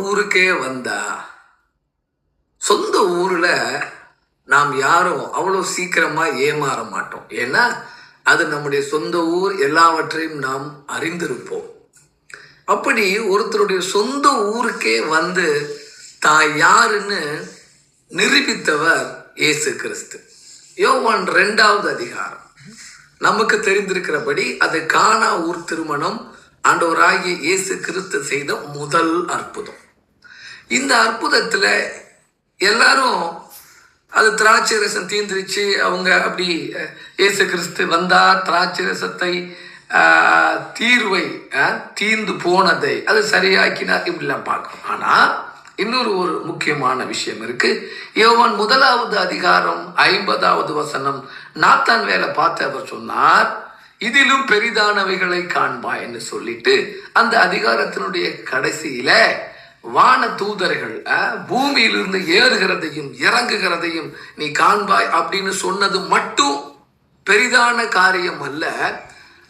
ஊருக்கே வந்தா, சொந்த ஊர்ல நாம் யாரும் அவ்வளோ சீக்கிரமா ஏமாற மாட்டோம். ஏன்னா அது நம்முடைய சொந்த ஊர், எல்லாவற்றையும் நாம் அறிந்திருப்போம். அப்படி ஒருத்தருடைய சொந்த ஊருக்கே வந்து தான் யாருன்னு நிரூபித்தவர் இயேசு கிறிஸ்து. யோவான் 2வது அதிகாரம் நமக்கு தெரிந்திருக்கிறபடி அது கானா ஊர் திருமணம் ஆண்டவராகிய இயேசு கிறிஸ்து செய்த முதல் அற்புதம். இந்த அற்புதத்துல எல்லாரும் அது திராட்சை ரசம் தீர்ந்துருச்சு, அவங்க அப்படி இயேசு கிறிஸ்து வந்தா திராட்சை ரசத்தை தீர்வை தீர்ந்து போனதை அது சரியாக்கினார் இப்படிலாம் பார்க்கணும். ஆனா இன்னொரு முக்கியமான விஷயம் இருக்கு. யோவான் 1வது அதிகாரம் 50வது வசனம், நாத்தான் வேலை பார்த்து அவர் சொன்னார், இதிலும் பெரிதானவைகளை காண்பாய் என்று சொல்லிட்டு அந்த அதிகாரத்தினுடைய கடைசியில வான தூதர்கள் பூமியிலிருந்து ஏறுகிறதையும் இறங்குகிறதையும் நீ காண்பாய் அப்படின்னு சொன்னது மட்டும் பெரிதான காரியம் அல்ல.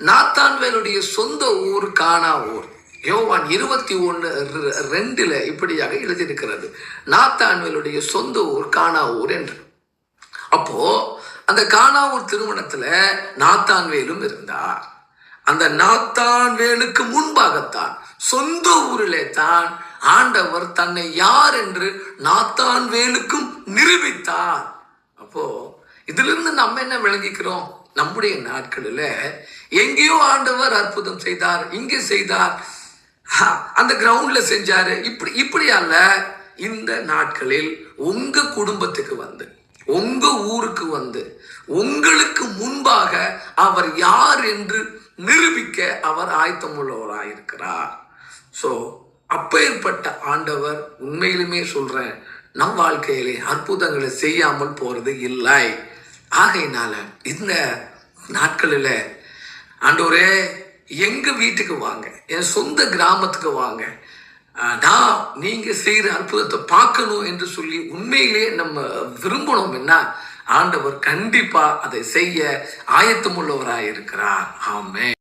நாத்தான்வேலுடைய சொந்த ஊர் கானா ஊர். யோவான் 21:2 இப்படியாக எழுதியிருக்கிறது, நாத்தான்வேலுடைய சொந்த ஊர் கானா ஊர் என்று. அப்போ அந்த கானா ஊர் திருமணத்துல நாத்தான்வேலும் இருந்தார். அந்த நாத்தான்வேலுக்கு முன்பாகத்தான் சொந்த ஊரிலே தான் ஆண்டவர் தன்னை யார் என்று நாத்தான்வேலுக்கும் நிரூபித்தார். அப்போ இதுல இருந்து நம்ம என்ன விளங்கிக்கிறோம்? நம்முடைய நாட்களில் எங்கேயோ ஆண்டவர் அற்புதம் செய்தார், இங்கே செய்தார், அந்த கிரவுண்ட்ல செஞ்சாரு, இப்படி அல்ல. இந்த நாட்களில் உங்க குடும்பத்துக்கு வந்து, உங்க ஊருக்கு வந்து, உங்களுக்கு முன்பாக அவர் யார் என்று நிரூபிக்க அவர் ஆயத்தமுள்ளவராயிருக்கிறார். ஸோ அப்பேற்பட்ட ஆண்டவர், உண்மையிலுமே சொல்றேன், நம் வாழ்க்கையிலே அற்புதங்களை செய்யாமல் போறது இல்லை. ஆகையினால இந்த நாட்களில் ஆண்டவரே எங்க வீட்டுக்கு வாங்க, என் சொந்த கிராமத்துக்கு வாங்க, நான் நீங்க செய்யற அற்புதத்தை பார்க்கணும் என்று சொல்லி உண்மையிலே நம்ம விரும்பணும்னா ஆண்டவர் கண்டிப்பா அதை செய்ய ஆயத்தமுள்ளவராயிருக்கிறார். ஆமென்.